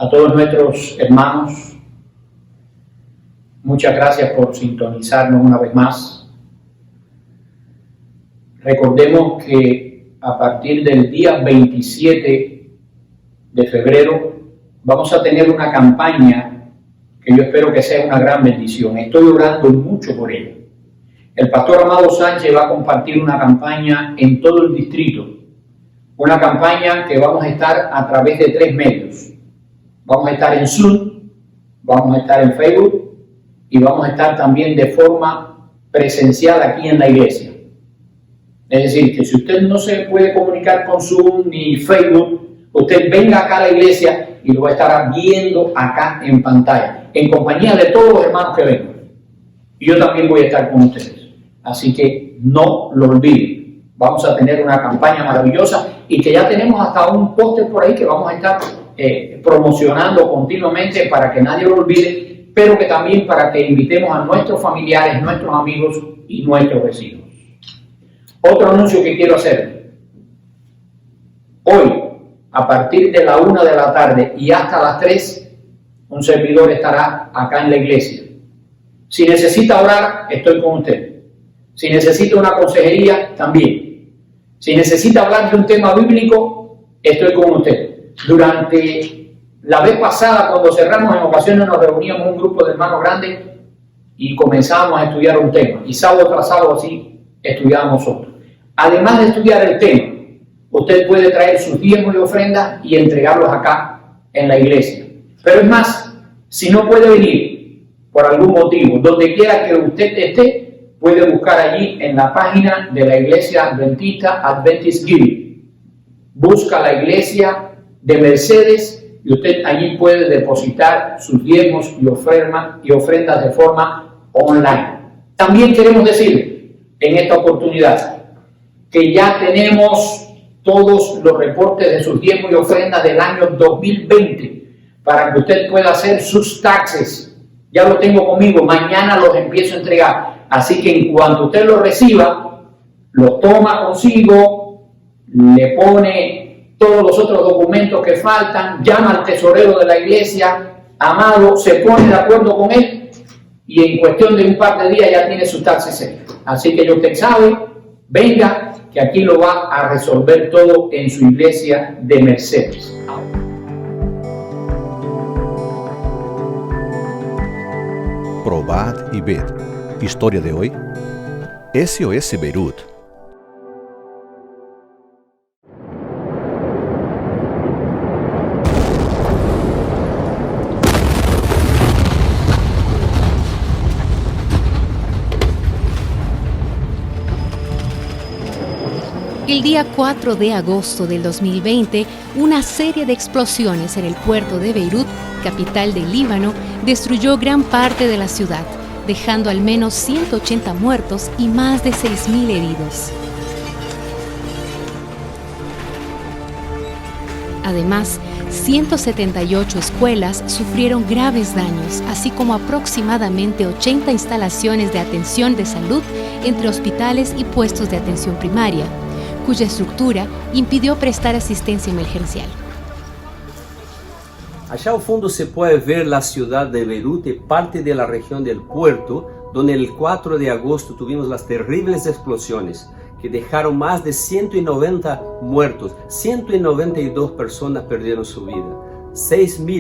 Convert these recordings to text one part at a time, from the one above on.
A todos nuestros hermanos, muchas gracias por sintonizarnos una vez más. Recordemos que a partir del día 27 de febrero vamos a tener una campaña que yo espero que sea una gran bendición. Estoy orando mucho por ella. El pastor Amado Sánchez va a compartir una campaña en todo el distrito. Una campaña que vamos a estar a través de 3 medios. Vamos a estar en Zoom, vamos a estar en Facebook y vamos a estar también de forma presencial aquí en la iglesia. Es decir, que si usted no se puede comunicar con Zoom ni Facebook, usted venga acá a la iglesia y lo va a estar viendo acá en pantalla, en compañía de todos los hermanos que vengan. Y yo también voy a estar con ustedes. Así que no lo olviden. Vamos a tener una campaña maravillosa y que ya tenemos hasta un póster por ahí que vamos a estar promocionando continuamente para que nadie lo olvide, pero que también para que invitemos a nuestros familiares, nuestros amigos y nuestros vecinos. Otro anuncio que quiero hacer. Hoy, a partir de la 1 de la tarde y hasta las 3, un servidor estará acá en la iglesia. Si necesita orar, estoy con usted. Si necesita una consejería, también. Si necesita hablar de un tema bíblico, estoy con usted. Durante la vez pasada, cuando cerramos, en ocasiones nos reuníamos un grupo de hermanos grandes y comenzábamos a estudiar un tema. Y sábado tras sábado así estudiábamos otro. Además de estudiar el tema, usted puede traer sus diezmos y ofrendas y entregarlos acá en la iglesia. Pero es más, si no puede venir por algún motivo, donde quiera que usted esté, puede buscar allí en la página de la iglesia adventista Adventist Giving. Busca la iglesia de Mercedes y usted allí puede depositar sus diezmos y ofrendas de forma online. También queremos decir en esta oportunidad que ya tenemos todos los reportes de sus diezmos y ofrendas del año 2020 para que usted pueda hacer sus taxes. Ya lo tengo conmigo, mañana los empiezo a entregar. Así que en cuanto usted lo reciba, lo toma consigo, le pone todos los otros documentos que faltan, llama al tesorero de la iglesia, Amado, se pone de acuerdo con él y en cuestión de un par de días ya tiene sus taxes hechos. Así que usted sabe, venga, que aquí lo va a resolver todo en su iglesia de Mercedes. Probad y ved. Historia de hoy. SOS Beirut. El día 4 de agosto del 2020, una serie de explosiones en el puerto de Beirut, capital del Líbano, destruyó gran parte de la ciudad, dejando al menos 180 muertos y más de 6.000 heridos. Además, 178 escuelas sufrieron graves daños, así como aproximadamente 80 instalaciones de atención de salud entre hospitales y puestos de atención primaria, cuya estructura impidió prestar asistencia emergencial. Allá al fondo se puede ver la ciudad de Beirut y parte de la región del puerto, donde el 4 de agosto tuvimos las terribles explosiones que dejaron más de 190 muertos, 192 personas perdieron su vida,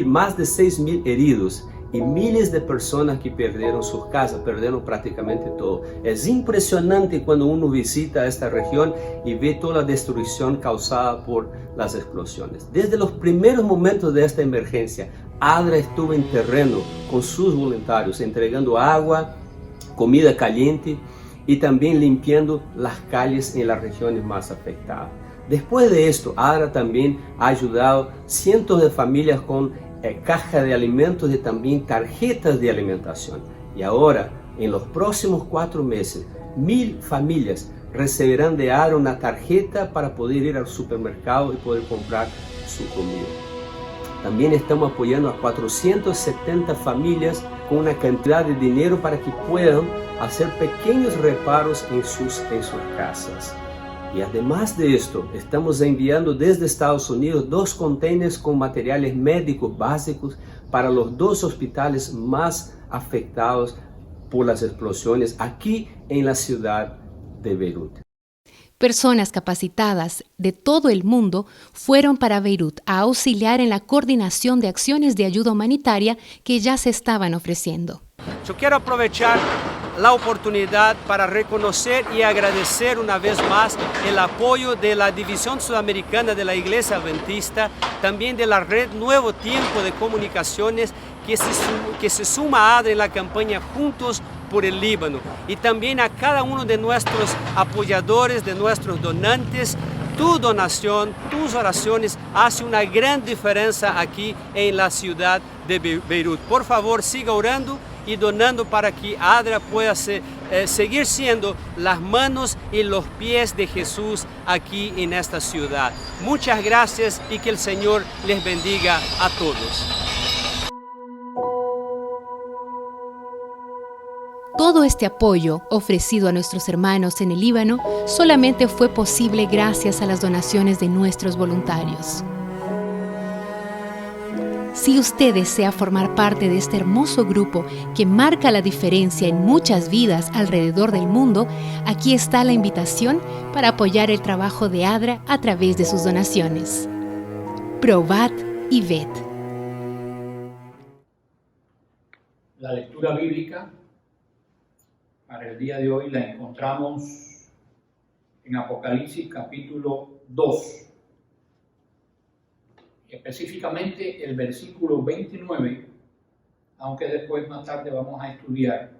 más de 6.000 heridos y miles de personas que perdieron sus casas, perdieron prácticamente todo. Es impresionante cuando uno visita esta región y ve toda la destrucción causada por las explosiones. Desde los primeros momentos de esta emergencia, ADRA estuvo en terreno con sus voluntarios, entregando agua, comida caliente y también limpiando las calles en las regiones más afectadas. Después de esto, ADRA también ha ayudado cientos de familias con caja de alimentos y también tarjetas de alimentación. Y ahora, en los próximos 4 meses, 1.000 familias recibirán de ADRA una tarjeta para poder ir al supermercado y poder comprar su comida. También estamos apoyando a 470 familias con una cantidad de dinero para que puedan hacer pequeños reparos en sus casas. Y además de esto, estamos enviando desde Estados Unidos 2 containers con materiales médicos básicos para los 2 hospitales más afectados por las explosiones aquí en la ciudad de Beirut. Personas capacitadas de todo el mundo fueron para Beirut a auxiliar en la coordinación de acciones de ayuda humanitaria que ya se estaban ofreciendo. Yo quiero aprovechar la oportunidad para reconocer y agradecer una vez más el apoyo de la División Sudamericana de la Iglesia Adventista, también de la Red Nuevo Tiempo de Comunicaciones que se suma a ADRA en la campaña Juntos por el Líbano, y también a cada uno de nuestros apoyadores, de nuestros donantes. Tu donación, tus oraciones hacen una gran diferencia aquí en la ciudad de Beirut. Por favor, siga orando y donando para que ADRA pueda seguir siendo las manos y los pies de Jesús aquí en esta ciudad. Muchas gracias y que el Señor les bendiga a todos. Todo este apoyo ofrecido a nuestros hermanos en el Líbano solamente fue posible gracias a las donaciones de nuestros voluntarios. Si usted desea formar parte de este hermoso grupo que marca la diferencia en muchas vidas alrededor del mundo, aquí está la invitación para apoyar el trabajo de ADRA a través de sus donaciones. Probad y ved. La lectura bíblica para el día de hoy la encontramos en Apocalipsis capítulo 2. Específicamente el versículo 29, aunque después más tarde vamos a estudiar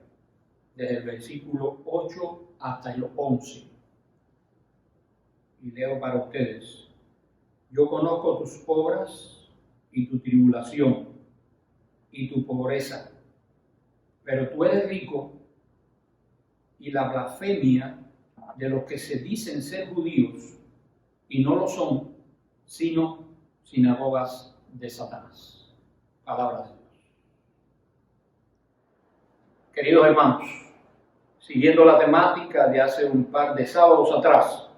desde el versículo 8 hasta el 11. Y leo para ustedes: yo conozco tus obras y tu tribulación y tu pobreza, pero tú eres rico, y la blasfemia de los que se dicen ser judíos y no lo son, sino sinagogas de Satanás. Palabra de Dios. Queridos hermanos, siguiendo la temática de hace un par de sábados atrás,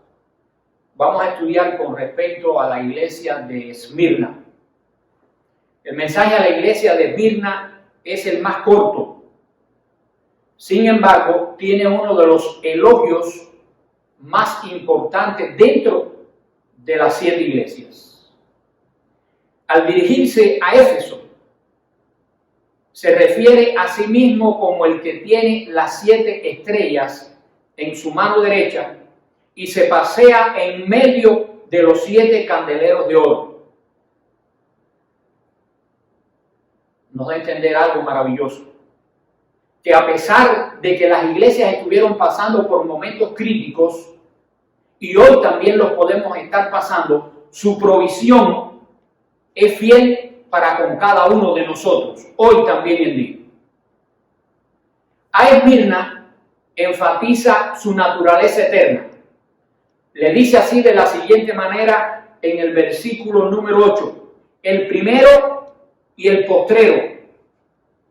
vamos a estudiar con respecto a la iglesia de Esmirna. El mensaje a la iglesia de Esmirna es el más corto. Sin embargo, tiene uno de los elogios más importantes dentro de las 7 iglesias. Al dirigirse a Éfeso, se refiere a sí mismo como el que tiene las 7 estrellas en su mano derecha y se pasea en medio de los 7 candeleros de oro. Nos da a entender algo maravilloso, que a pesar de que las iglesias estuvieron pasando por momentos críticos, y hoy también los podemos estar pasando, su provisión es fiel para con cada uno de nosotros, hoy también en día. A Esmirna enfatiza su naturaleza eterna. Le dice así de la siguiente manera en el versículo número 8, el primero y el postrero,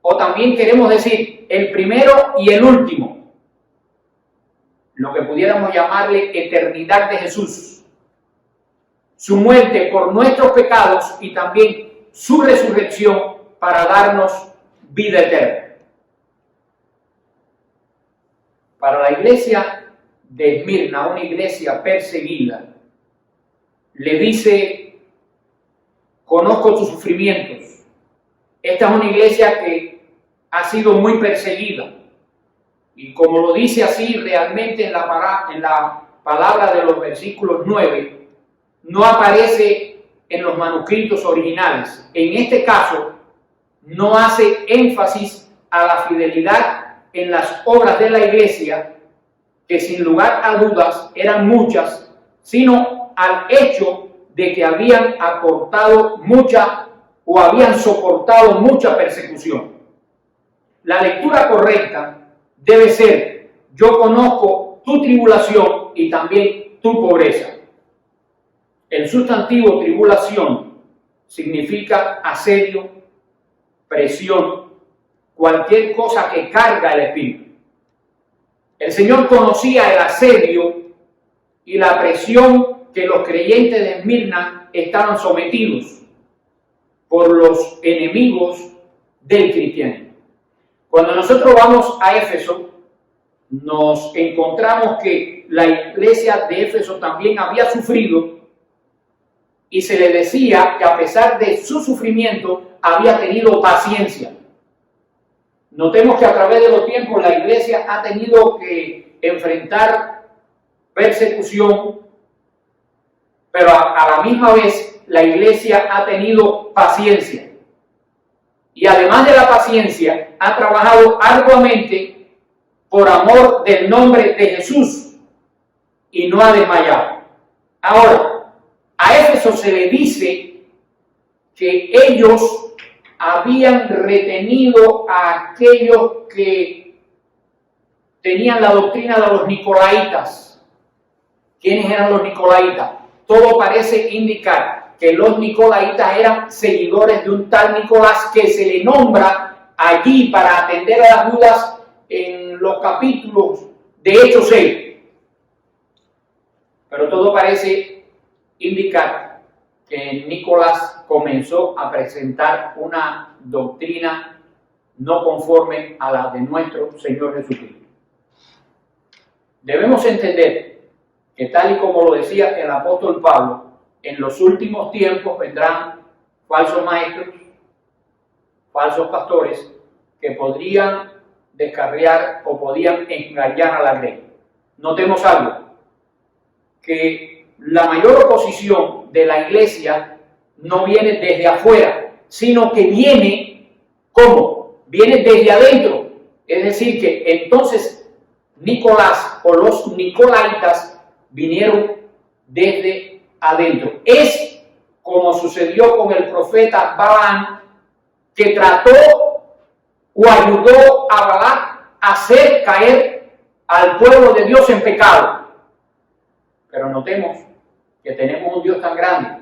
o también queremos decir el primero y el último, lo que pudiéramos llamarle eternidad de Jesús, su muerte por nuestros pecados y también su resurrección para darnos vida eterna. Para la iglesia de Esmirna, una iglesia perseguida, le dice: conozco tus sufrimientos. Esta es una iglesia que ha sido muy perseguida, y como lo dice así realmente en la palabra de los versículos 9, no aparece en los manuscritos originales. En este caso, no hace énfasis a la fidelidad en las obras de la iglesia, que sin lugar a dudas eran muchas, sino al hecho de que habían aportado mucha o habían soportado mucha persecución. La lectura correcta debe ser: yo conozco tu tribulación y también tu pobreza. El sustantivo tribulación significa asedio, presión, cualquier cosa que carga el espíritu. El Señor conocía el asedio y la presión que los creyentes de Esmirna estaban sometidos por los enemigos del cristianismo. Cuando nosotros vamos a Éfeso, nos encontramos que la iglesia de Éfeso también había sufrido y se le decía que a pesar de su sufrimiento había tenido paciencia. Notemos que a través de los tiempos la iglesia ha tenido que enfrentar persecución, pero a la misma vez la iglesia ha tenido paciencia. Y además de la paciencia, ha trabajado arduamente por amor del nombre de Jesús y no ha desmayado. Ahora, a Éfeso se le dice que ellos habían retenido a aquellos que tenían la doctrina de los nicolaitas. ¿Quiénes eran los nicolaitas? Todo parece indicar que los nicolaitas eran seguidores de un tal Nicolás que se le nombra allí para atender a las dudas en los capítulos de Hechos 6. Pero todo parece indicar que Nicolás comenzó a presentar una doctrina no conforme a la de nuestro Señor Jesucristo. Debemos entender que tal y como lo decía el apóstol Pablo, en los últimos tiempos vendrán falsos maestros, falsos pastores, que podrían descarriar o podían engañar a la grey. Notemos algo, que la mayor oposición de la iglesia no viene desde afuera, sino que viene, ¿cómo? Viene desde adentro. Es decir, que entonces Nicolás o los nicolaitas vinieron desde adentro. Es como sucedió con el profeta Balaam, que trató o ayudó a Balac a hacer caer al pueblo de Dios en pecado. Pero notemos que tenemos un Dios tan grande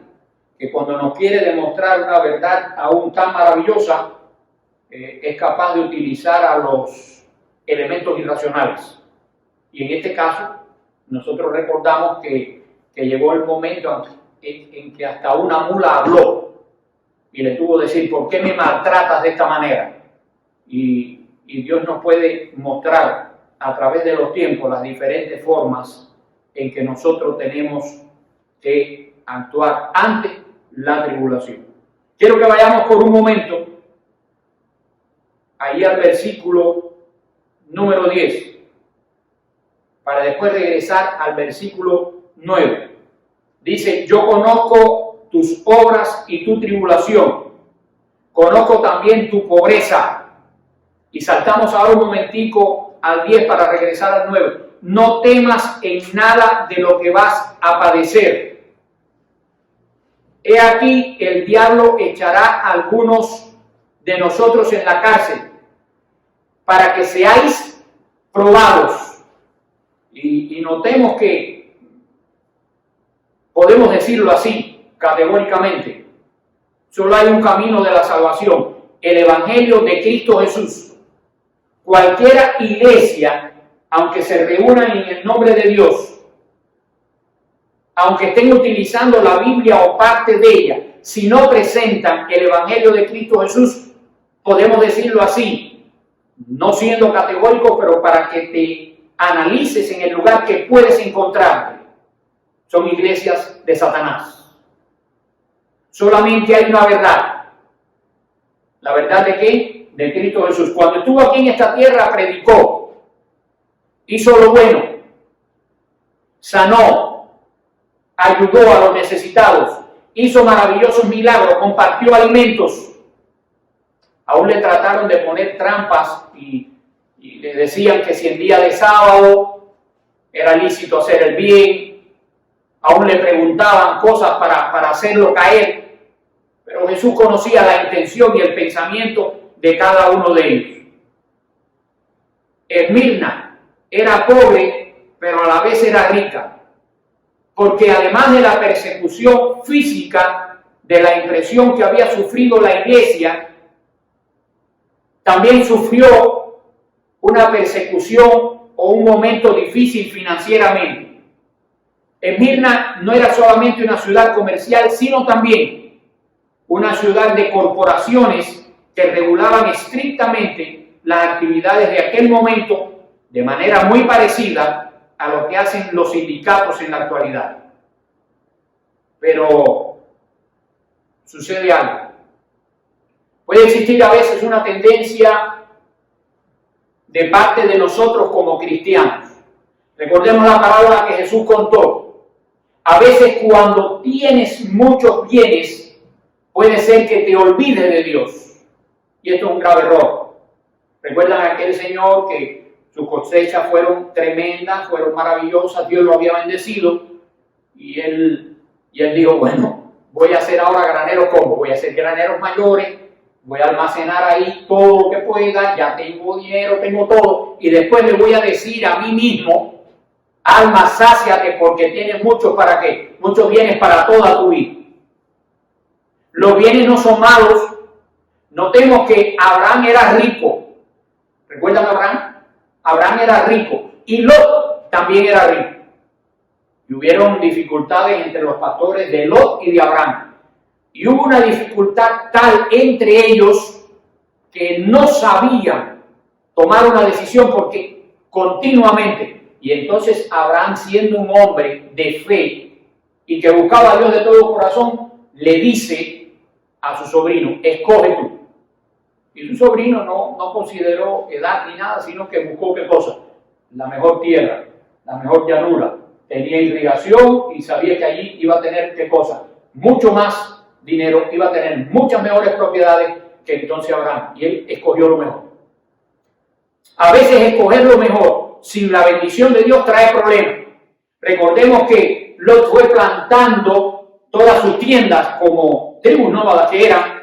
que cuando nos quiere demostrar una verdad aún tan maravillosa, es capaz de utilizar a los elementos irracionales. Y en este caso, nosotros recordamos que llegó el momento en que hasta una mula habló y le tuvo que decir: ¿por qué me maltratas de esta manera? Y Dios nos puede mostrar a través de los tiempos las diferentes formas en que nosotros tenemos que actuar ante la tribulación. Quiero que vayamos por un momento ahí al versículo número 10, para después regresar al versículo 9. Dice: yo conozco tus obras y tu tribulación, conozco también tu pobreza. Y saltamos ahora un momentico al 10 para regresar al 9. No temas en nada de lo que vas a padecer. He aquí, el diablo echará a algunos de nosotros en la cárcel, para que seáis probados. Y notemos que podemos decirlo así, categóricamente. Solo hay un camino de la salvación, el Evangelio de Cristo Jesús. Cualquiera iglesia, aunque se reúnan en el nombre de Dios, aunque estén utilizando la Biblia o parte de ella, si no presentan el Evangelio de Cristo Jesús, podemos decirlo así, no siendo categórico, pero para que te analices en el lugar que puedes encontrarte, son iglesias de Satanás. Solamente hay una verdad. ¿La verdad de qué? De Cristo Jesús. Cuando estuvo aquí en esta tierra, predicó, hizo lo bueno, sanó, ayudó a los necesitados, hizo maravillosos milagros, compartió alimentos. Aún le trataron de poner trampas y le decían que si en día de sábado era lícito hacer el bien. Aún le preguntaban cosas para hacerlo caer. Pero Jesús conocía la intención y el pensamiento de cada uno de ellos. Esmirna era pobre, pero a la vez era rica, porque además de la persecución física, de la impresión que había sufrido la iglesia, también sufrió una persecución o un momento difícil financieramente. Esmirna no era solamente una ciudad comercial, sino también una ciudad de corporaciones que regulaban estrictamente las actividades de aquel momento de manera muy parecida a lo que hacen los sindicatos en la actualidad. Pero sucede algo. Puede existir a veces una tendencia de parte de nosotros como cristianos. Recordemos la parábola que Jesús contó. A veces cuando tienes muchos bienes, puede ser que te olvides de Dios. Y esto es un grave error. ¿Recuerdan a aquel señor que sus cosechas fueron tremendas, fueron maravillosas, Dios lo había bendecido? Y él dijo, bueno, voy a hacer ahora graneros, ¿cómo? Voy a hacer graneros mayores, voy a almacenar ahí todo lo que pueda, ya tengo dinero, tengo todo, y después le voy a decir a mí mismo, alma, sáciate porque tienes mucho para qué, muchos bienes para toda tu vida. Los bienes no son malos. Notemos que Abraham era rico. ¿Recuerdan a Abraham? Abraham era rico y Lot también era rico. Y hubieron dificultades entre los pastores de Lot y de Abraham. Y hubo una dificultad tal entre ellos que no sabían tomar una decisión porque continuamente. Y entonces Abraham, siendo un hombre de fe y que buscaba a Dios de todo corazón, le dice a su sobrino, escoge tú. Y su sobrino no consideró edad ni nada, sino que buscó ¿qué cosa? La mejor tierra, la mejor llanura. Tenía irrigación y sabía que allí iba a tener ¿qué cosa? Mucho más dinero, iba a tener muchas mejores propiedades que entonces Abraham. Y él escogió lo mejor. A veces escoger lo mejor sin la bendición de Dios trae problemas. Recordemos que Lot fue plantando todas sus tiendas como tribus nómadas que eran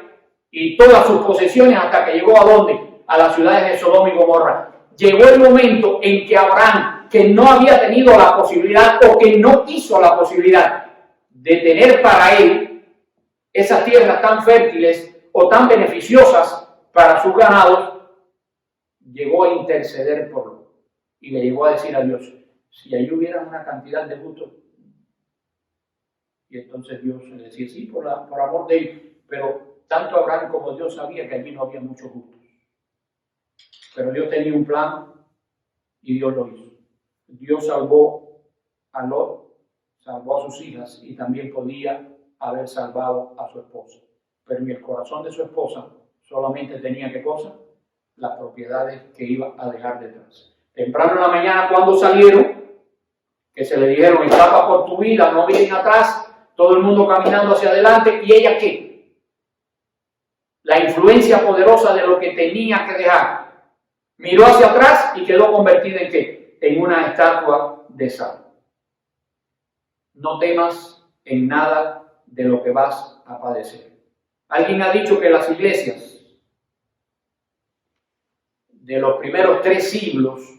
y todas sus posesiones hasta que llegó ¿a dónde? A las ciudades de Sodoma y Gomorra. Llegó el momento en que Abraham, que no había tenido la posibilidad o que no quiso la posibilidad de tener para él esas tierras tan fértiles o tan beneficiosas para sus ganados, llegó a interceder por Lot y le llegó a decir a Dios, si allí hubiera una cantidad de justos. Y entonces Dios le decía, sí, por amor de él, pero tanto Abraham como Dios sabía que allí no había muchos justos. Pero Dios tenía un plan y Dios lo hizo. Dios salvó a Lot, salvó a sus hijas y también podía haber salvado a su esposa. Pero en el corazón de su esposa solamente tenía ¿qué cosa? Las propiedades que iba a dejar detrás. Temprano en la mañana cuando salieron, que se le dijeron, escapa por tu vida, no miren atrás, todo el mundo caminando hacia adelante, ¿y ella qué? La influencia poderosa de lo que tenía que dejar. Miró hacia atrás y quedó convertida ¿en qué? En una estatua de sal. No temas en nada de lo que vas a padecer. Alguien ha dicho que las iglesias de los primeros 3 siglos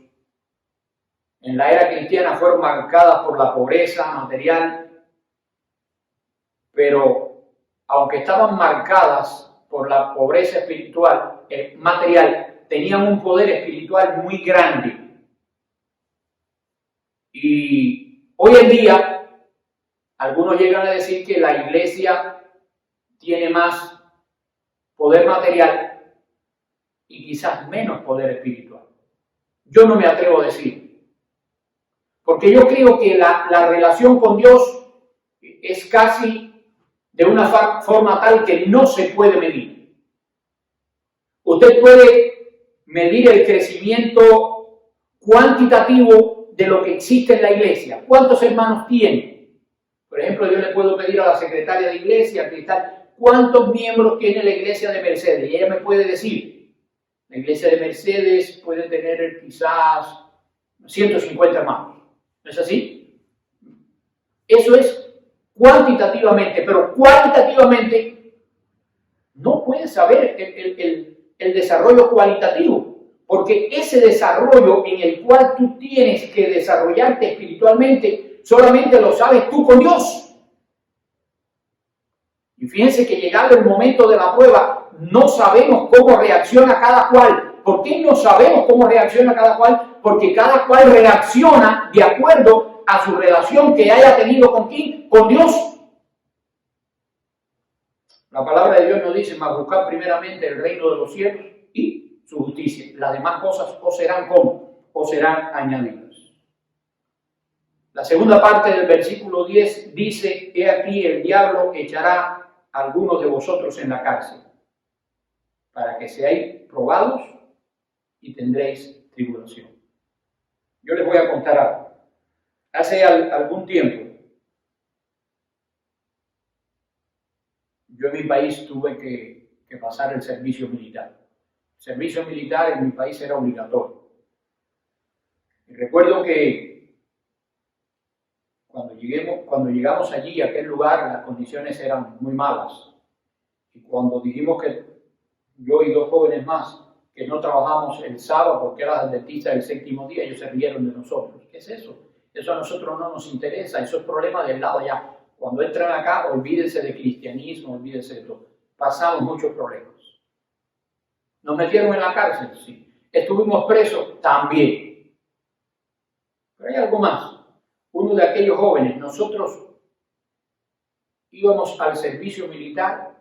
en la era cristiana fueron marcadas por la pobreza material, pero aunque estaban marcadas por la pobreza espiritual, material, tenían un poder espiritual muy grande. Y hoy en día, algunos llegan a decir que la iglesia tiene más poder material y quizás menos poder espiritual. Yo no me atrevo a decir, porque yo creo que la relación con Dios es casi de una forma tal que no se puede medir. Usted puede medir el crecimiento cuantitativo de lo que existe en la iglesia. ¿Cuántos hermanos tiene? Por ejemplo, yo le puedo pedir a la secretaria de iglesia, Cristal, ¿cuántos miembros tiene la iglesia de Mercedes? Y ella me puede decir, la iglesia de Mercedes puede tener quizás 150 hermanos. ¿No es así? Eso es cuantitativamente, pero cualitativamente no puedes saber el desarrollo cualitativo, porque ese desarrollo en el cual tú tienes que desarrollarte espiritualmente, solamente lo sabes tú con Dios. Y fíjense que llegado el momento de la prueba, no sabemos cómo reacciona cada cual. ¿Por qué no sabemos cómo reacciona cada cual? Porque cada cual reacciona de acuerdo a su relación que haya tenido con quién, con Dios. La palabra de Dios nos dice, mas buscad primeramente el reino de los cielos y su justicia. Las demás cosas os serán como, os serán añadidas. La segunda parte del versículo 10 dice, he aquí el diablo echará a algunos de vosotros en la cárcel, para que seáis probados y tendréis tribulación. Yo les voy a contar algo. Hace algún tiempo, yo en mi país tuve que pasar el servicio militar. El servicio militar en mi país era obligatorio. Y recuerdo que cuando llegamos allí, a aquel lugar, las condiciones eran muy malas. Y cuando dijimos que yo y dos jóvenes más, que no trabajamos el sábado porque era el dentista del séptimo día, ellos se rieron de nosotros. ¿Qué es eso? Eso a nosotros no nos interesa, eso es problema del lado allá. Cuando entran acá, olvídense de cristianismo, olvídense de todo. Pasamos muchos problemas. ¿Nos metieron en la cárcel? Sí. ¿Estuvimos presos? También. Pero hay algo más. Uno de aquellos jóvenes, nosotros íbamos al servicio militar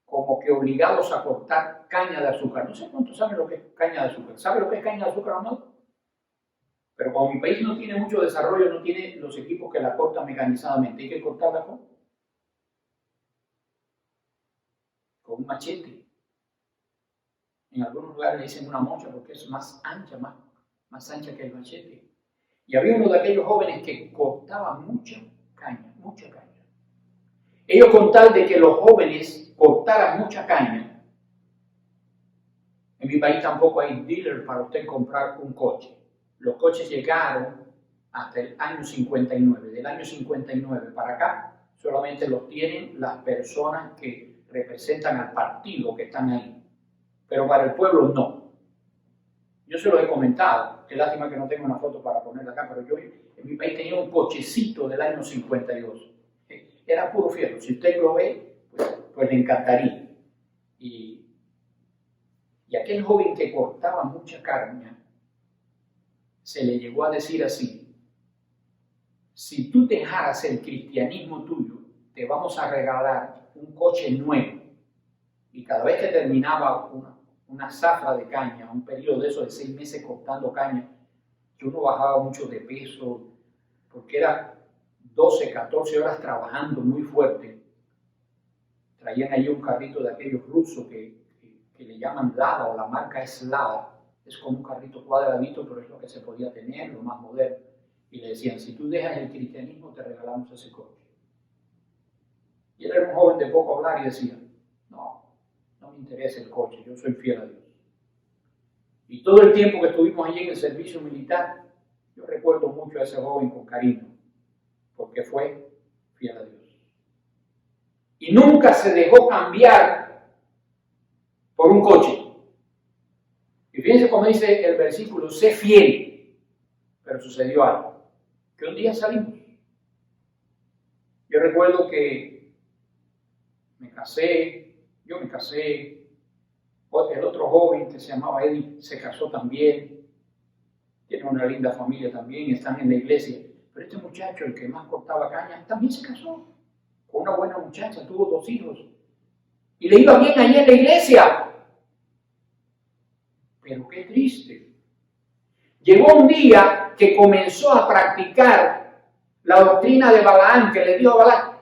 como que obligados a cortar caña de azúcar. No sé cuántos saben lo que es caña de azúcar. ¿Sabe lo que es caña de azúcar o no? Pero como mi país no tiene mucho desarrollo, no tiene los equipos que la cortan mecanizadamente, hay que cortarla con un machete. En algunos lugares le dicen una mocha porque es más ancha, más ancha que el machete. Y había uno de aquellos jóvenes que cortaban mucha caña, mucha caña. Ellos con tal de que los jóvenes cortaran mucha caña, en mi país tampoco hay dealer para usted comprar un coche. Los coches llegaron hasta el año 59. Del año 59 para acá, solamente los tienen las personas que representan al partido que están ahí. Pero para el pueblo no. Yo se lo he comentado. Qué lástima que no tengo una foto para ponerla acá, pero yo en mi país tenía un cochecito del año 52. Era puro fierro. Si usted lo ve, pues le encantaría. Y aquel joven que cortaba mucha carne, se le llegó a decir así: si tú dejaras el cristianismo tuyo, te vamos a regalar un coche nuevo. Y cada vez que terminaba una zafra de caña, un periodo de eso de 6 meses cortando caña, yo no bajaba mucho de peso, porque era 12, 14 horas trabajando muy fuerte. Traían allí un carrito de aquellos rusos que le llaman Lada, o la marca es Lada. Es como un carrito cuadradito, pero es lo que se podía tener, lo más moderno. Y le decían, si tú dejas el cristianismo, te regalamos ese coche. Y él era un joven de poco hablar y decía, no me interesa el coche, yo soy fiel a Dios. Y todo el tiempo que estuvimos allí en el servicio militar, yo recuerdo mucho a ese joven con cariño, porque fue fiel a Dios. Y nunca se dejó cambiar por un coche. Y fíjense cómo dice el versículo, sé fiel. Pero sucedió algo, que un día salimos. Yo recuerdo que yo me casé, el otro joven que se llamaba Eddie se casó también, tiene una linda familia también, están en la iglesia. Pero este muchacho, el que más cortaba caña, también se casó con una buena muchacha, tuvo 2 hijos. Y le iba bien allí en la iglesia. Pero qué triste. Llegó un día que comenzó a practicar la doctrina de Balaam, que le dio a Balaam,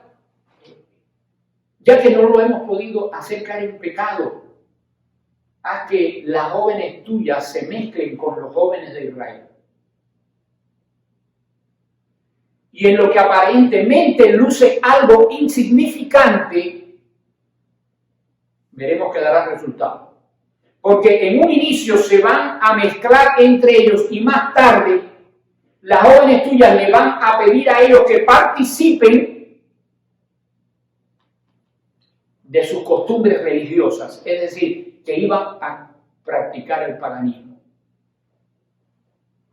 ya que no lo hemos podido hacer caer en pecado, haz que las jóvenes tuyas se mezclen con los jóvenes de Israel. Y en lo que aparentemente luce algo insignificante, veremos que dará resultado. Porque en un inicio se van a mezclar entre ellos y más tarde las jóvenes tuyas le van a pedir a ellos que participen de sus costumbres religiosas, es decir, que iban a practicar el paganismo.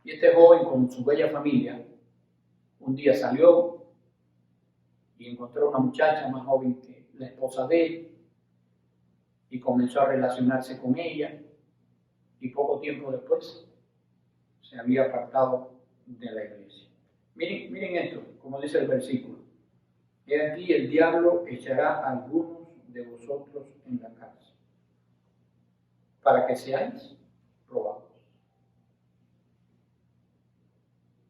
Y este joven con su bella familia un día salió y encontró una muchacha más joven que la esposa de él y comenzó a relacionarse con ella, y poco tiempo después se había apartado de la iglesia. Miren esto, como dice el versículo. He aquí el diablo echará a algunos de vosotros en la cárcel, para que seáis probados.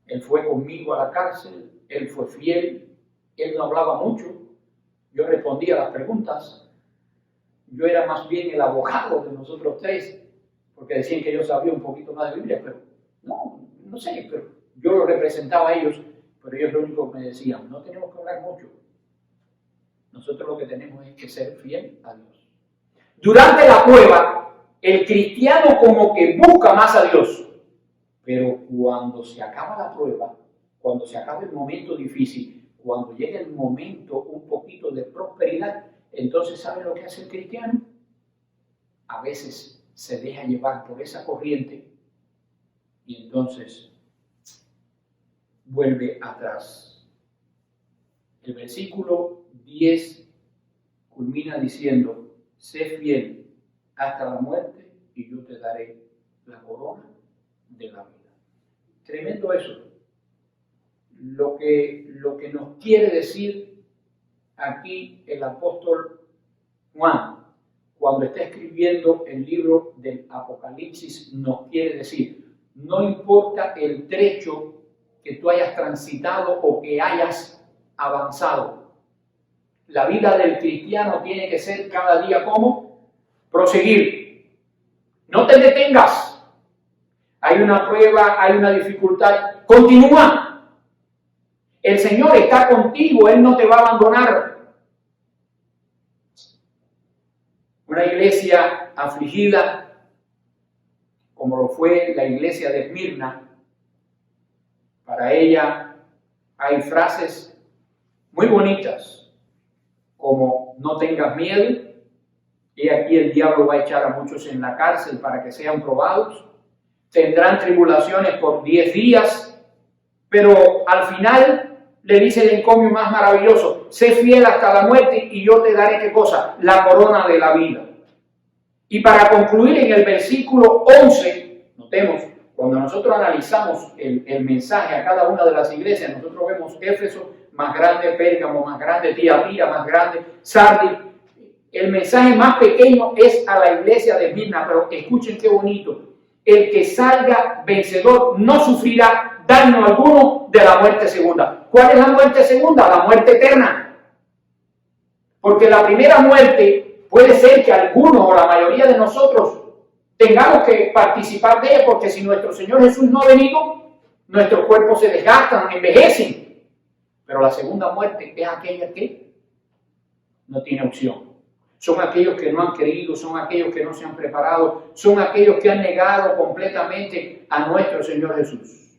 Él fue conmigo a la cárcel, él fue fiel, él no hablaba mucho, yo respondía a las preguntas, yo era más bien el abogado de nosotros tres, porque decían que yo sabía un poquito más de Biblia, pero no sé, pero yo lo representaba a ellos, pero ellos lo único que me decían, no tenemos que hablar mucho, nosotros lo que tenemos es que ser fiel a Dios. Durante la prueba, el cristiano como que busca más a Dios. Pero cuando se acaba la prueba, cuando se acaba el momento difícil, cuando llega el momento un poquito de prosperidad, entonces ¿sabe lo que hace el cristiano? A veces se deja llevar por esa corriente y entonces vuelve atrás. El versículo 10 culmina diciendo, sé fiel hasta la muerte y yo te daré la corona de la vida. Tremendo eso. Lo que nos quiere decir aquí el apóstol Juan, cuando está escribiendo el libro del Apocalipsis, nos quiere decir, no importa el trecho que tú hayas transitado o que hayas avanzado, la vida del cristiano tiene que ser cada día como proseguir. No te detengas. Hay una prueba, hay una dificultad. Continúa. El Señor está contigo, Él no te va a abandonar. Una iglesia afligida, como lo fue la iglesia de Esmirna, para ella hay frases muy bonitas, como no tengas miedo, y aquí el diablo va a echar a muchos en la cárcel para que sean probados. Tendrán tribulaciones por 10 días, pero al final le dice el encomio más maravilloso, sé fiel hasta la muerte y yo te daré, ¿qué cosa? La corona de la vida. Y para concluir en el versículo 11, notemos, cuando nosotros analizamos el mensaje a cada una de las iglesias, nosotros vemos Éfeso más grande, Pérgamo más grande, Tiatira más grande, Sardis. El mensaje más pequeño es a la iglesia de Esmirna, pero escuchen qué bonito. El que salga vencedor no sufrirá daño alguno de la muerte segunda. ¿Cuál es la muerte segunda? La muerte eterna. Porque la primera muerte puede ser que alguno o la mayoría de nosotros tengamos que participar de ella, porque si nuestro Señor Jesús no ha venido, nuestros cuerpos se desgastan, envejecen. Pero la segunda muerte es aquella que no tiene opción. Son aquellos que no han creído, son aquellos que no se han preparado, son aquellos que han negado completamente a nuestro Señor Jesús.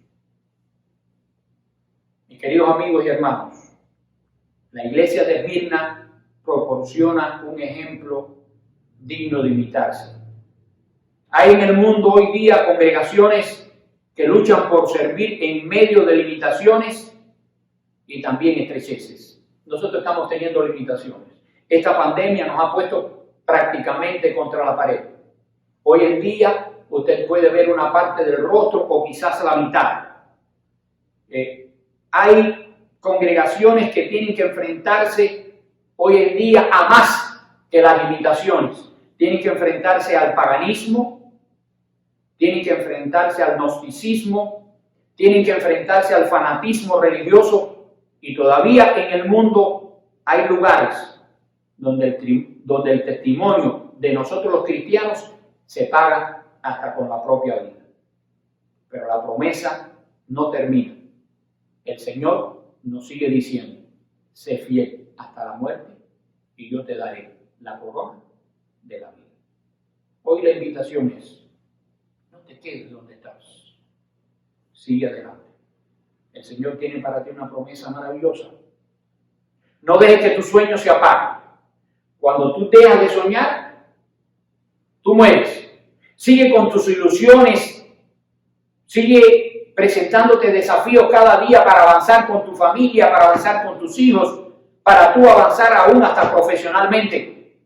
Mis queridos amigos y hermanos, la iglesia de Esmirna proporciona un ejemplo digno de imitarse. Hay en el mundo hoy día congregaciones que luchan por servir en medio de limitaciones y también estrecheces. Nosotros estamos teniendo limitaciones. Esta pandemia nos ha puesto prácticamente contra la pared. Hoy en día usted puede ver una parte del rostro o quizás la mitad. Hay congregaciones que tienen que enfrentarse hoy en día a más que las limitaciones. Tienen que enfrentarse al paganismo, tienen que enfrentarse al gnosticismo, tienen que enfrentarse al fanatismo religioso, y todavía en el mundo hay lugares donde el testimonio de nosotros los cristianos se paga hasta con la propia vida. Pero la promesa no termina. El Señor nos sigue diciendo, sé fiel hasta la muerte y yo te daré la corona de la vida. Hoy la invitación es, no te quedes donde estás, sigue adelante. El Señor tiene para ti una promesa maravillosa. No dejes que tus sueños se apaguen. Cuando tú dejas de soñar, tú mueres. Sigue con tus ilusiones, sigue presentándote desafíos cada día para avanzar con tu familia, para avanzar con tus hijos, para tú avanzar aún hasta profesionalmente.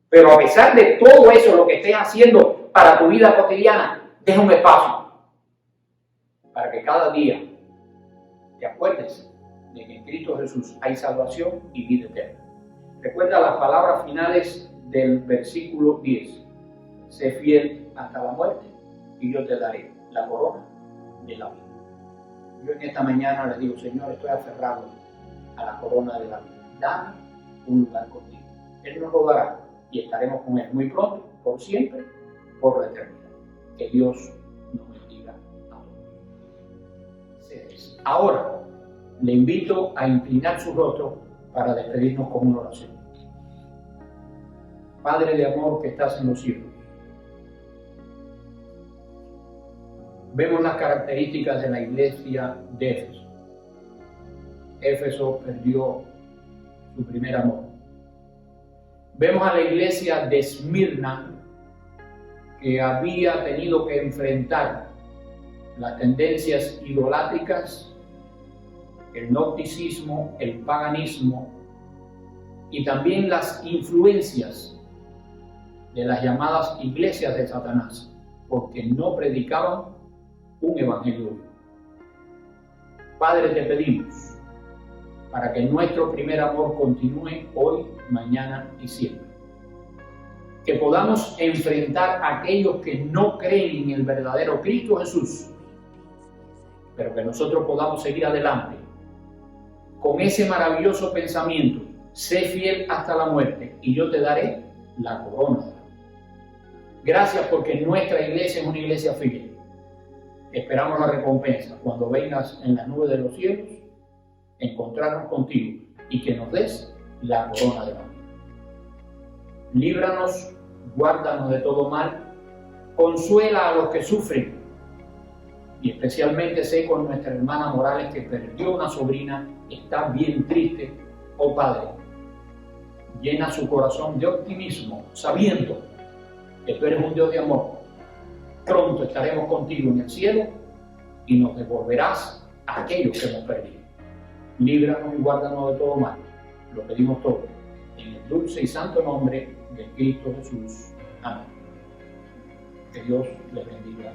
Pero a pesar de todo eso, lo que estés haciendo para tu vida cotidiana, deja un espacio para que cada día que acuérdese de que en Cristo Jesús hay salvación y vida eterna. Recuerda las palabras finales del versículo 10. Sé fiel hasta la muerte y yo te daré la corona de la vida. Yo en esta mañana le digo, Señor, estoy aferrado a la corona de la vida. Dame un lugar contigo. Él nos lo dará y estaremos con Él muy pronto, por siempre, por la eternidad. Que Dios nos bendiga a todos. Ahora, le invito a inclinar su rostro para despedirnos con una oración. Padre de amor que estás en los cielos, vemos las características de la iglesia de Éfeso. Éfeso perdió su primer amor. Vemos a la iglesia de Esmirna, que había tenido que enfrentar las tendencias idolátricas, el gnosticismo, el paganismo y también las influencias de las llamadas iglesias de Satanás, porque no predicaban un evangelio. Padre, te pedimos para que nuestro primer amor continúe hoy, mañana y siempre. Que podamos enfrentar a aquellos que no creen en el verdadero Cristo Jesús, pero que nosotros podamos seguir adelante con ese maravilloso pensamiento: sé fiel hasta la muerte y yo te daré la corona. Gracias, porque nuestra iglesia es una iglesia fiel. Esperamos la recompensa cuando vengas en las nubes de los cielos, encontrarnos contigo y que nos des la corona de la vida. Líbranos, guárdanos de todo mal, consuela a los que sufren, y especialmente sé con nuestra hermana Morales, que perdió una sobrina, está bien triste. Oh Padre, llena su corazón de optimismo, sabiendo que tú eres un Dios de amor. Pronto estaremos contigo en el cielo y nos devolverás a aquellos que hemos perdido. Líbranos y guárdanos de todo mal. Lo pedimos todo en el dulce y santo nombre de Cristo Jesús. Amén. Que Dios les bendiga.